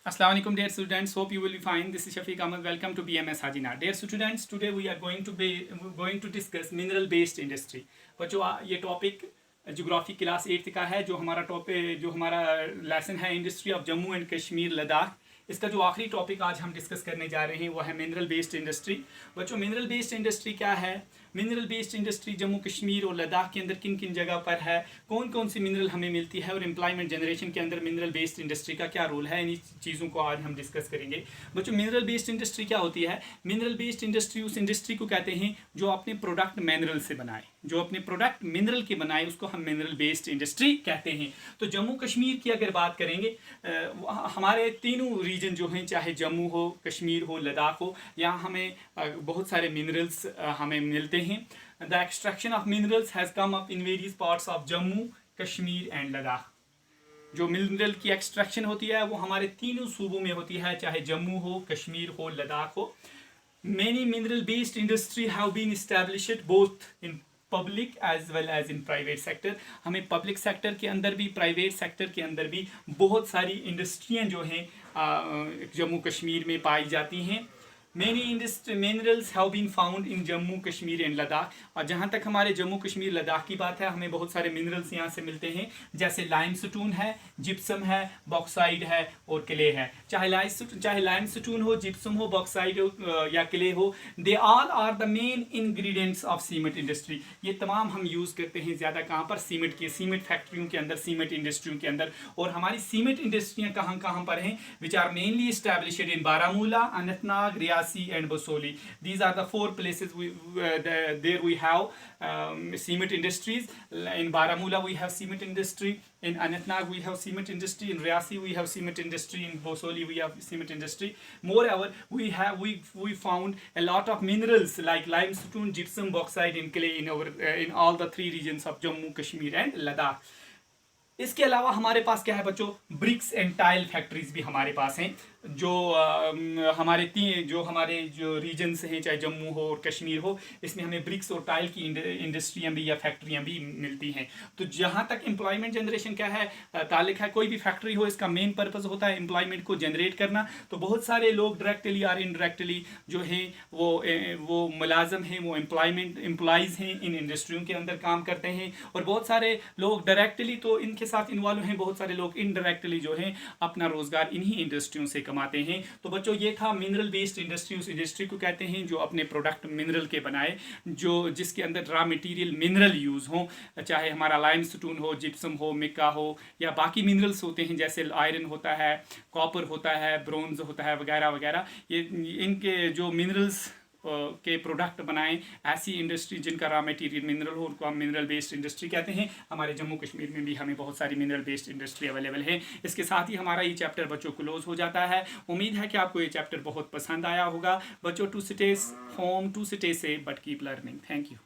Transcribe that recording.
Assalamu alaikum dear students, hope you will be fine. This is Shafiq Ahmed. Welcome to BMS Hajina. Dear students, today we are going to discuss mineral based industry. बच्चों ये topic geography class 8 का है। जो हमारा lesson है industry of Jammu and Kashmir Ladakh. इसका जो आखिरी टॉपिक आज हम डिस्कस करने जा रहे हैं वो है मिनरल बेस्ड इंडस्ट्री। बच्चों मिनरल बेस्ड इंडस्ट्री क्या है? Mineral based industry Jammu Kashmir और लद्दाख के अंदर किन किन जगह पर है, कौन कौन सी मिनरल हमें मिलती है और एम्प्लॉयमेंट जनरेशन के अंदर मिनरल बेस्ड इंडस्ट्री का क्या रोल है, इन चीज़ों को आज हम डिस्कस करेंगे। बच्चों मिनरल बेस्ड इंडस्ट्री क्या होती है? मिनरल बेस्ड इंडस्ट्री उस इंडस्ट्री को कहते हैं जो अपने प्रोडक्ट मिनरल से बनाए, जो अपने प्रोडक्ट मिनरल के बनाए, उसको हम मिनरल बेस्ड इंडस्ट्री कहते हैं। तो जम्मू कश्मीर की अगर बात करेंगे, हमारे तीनों रीजन जो हैं, चाहे जम्मू हो, कश्मीर हो, लद्दाख हो, यहाँ हमें बहुत सारे मिनरल्स हमें मिलते हैं। The extraction of minerals has come up in various parts of Jammu, Kashmir and Ladakh. जो मिनरल की एक्सट्रैक्शन होती है वो हमारे तीनों सूबों में होती है, चाहे जम्मू हो, कश्मीर हो, लद्दाख हो। Many mineral based industry have been established both in public as well as in private sector. हमें पब्लिक सेक्टर के अंदर भी, प्राइवेट सेक्टर के अंदर भी बहुत सारी इंडस्ट्रियाँ जो हैं जम्मू कश्मीर में पाई जाती हैं। Many minerals have been found in Jammu Kashmir and Ladakh. और जहाँ तक हमारे जम्मू कश्मीर लद्दाख की बात है, हमें बहुत सारे मिनरल्स यहाँ से मिलते हैं, जैसे लाइमस्टोन है, जिप्सम है, बॉक्साइड है और क्ले है। चाहे लाइमस्टोन हो, जिप्सम हो, बॉक्साइड हो या क्ले हो, they all are the main ingredients of cement industry. ये तमाम हम यूज़ करते हैं ज़्यादा कहाँ पर? सीमेंट फैक्ट्रियों के अंदर, सीमेंट इंडस्ट्रियों के अंदर। और हमारी सीमेंट इंडस्ट्रियाँ कहाँ कहाँ पर हैं? Which are mainly established in Baramulla, Anantnag, Reasi and Basoli. These are the four places there we have cement industries. In Baramulla we have cement industry, in Anantnag we have cement industry, in Riasi we have cement industry, in Basoli we have cement industry. Moreover, we found a lot of minerals like limestone, gypsum, bauxite and clay in all the three regions of Jammu, Kashmir and Ladakh. इसके अलावा हमारे पास क्या है बच्चों? BRICS and tile factories भी हमारे पास हैं। जो हमारे जो रीजन्स हैं, चाहे जम्मू हो और कश्मीर हो, इसमें हमें ब्रिक्स और टाइल की इंडस्ट्रियाँ भी या फैक्ट्रियाँ भी मिलती हैं। तो जहाँ तक एम्प्लॉयमेंट जनरेशन क्या है ताल्लुक है, कोई भी फैक्ट्री हो, इसका मेन पर्पज़ होता है एम्प्लॉयमेंट को जनरेट करना। तो बहुत सारे लोग डायरेक्टली और इनडायरेक्टली जो हैं वो मुलाजम हैं, वो एम्प्लॉयज़ हैं, इन इंडस्ट्रियों के अंदर काम करते हैं। और बहुत सारे लोग डायरेक्टली तो इनके साथ इन्वॉल्व हैं, बहुत सारे लोग इनडायरेक्टली जो हैं अपना रोजगार इन्हीं इंडस्ट्रियों से कमाते हैं। तो बच्चों ये था मिनरल बेस्ड इंडस्ट्री। उस इंडस्ट्री को कहते हैं जो अपने प्रोडक्ट मिनरल के बनाए, जिसके अंदर रॉ मटेरियल मिनरल यूज़ हो, चाहे हमारा लाइमस्टोन हो, जिप्सम हो, मिका हो या बाकी मिनरल्स होते हैं जैसे आयरन होता है, कॉपर होता है, ब्रोंज होता है वगैरह वगैरह। ये इनके जो मिनरल्स के प्रोडक्ट बनाएं, ऐसी इंडस्ट्री जिनका रॉ मटेरियल मिनरल हो, उनको हम मिनरल बेस्ड इंडस्ट्री कहते हैं। हमारे जम्मू कश्मीर में भी हमें बहुत सारी मिनरल बेस्ड इंडस्ट्री अवेलेबल है। इसके साथ ही हमारा ये चैप्टर बच्चों क्लोज हो जाता है। उम्मीद है कि आपको ये चैप्टर बहुत पसंद आया होगा। बच्चों to stay home, to stay safe, but keep learning. Thank you.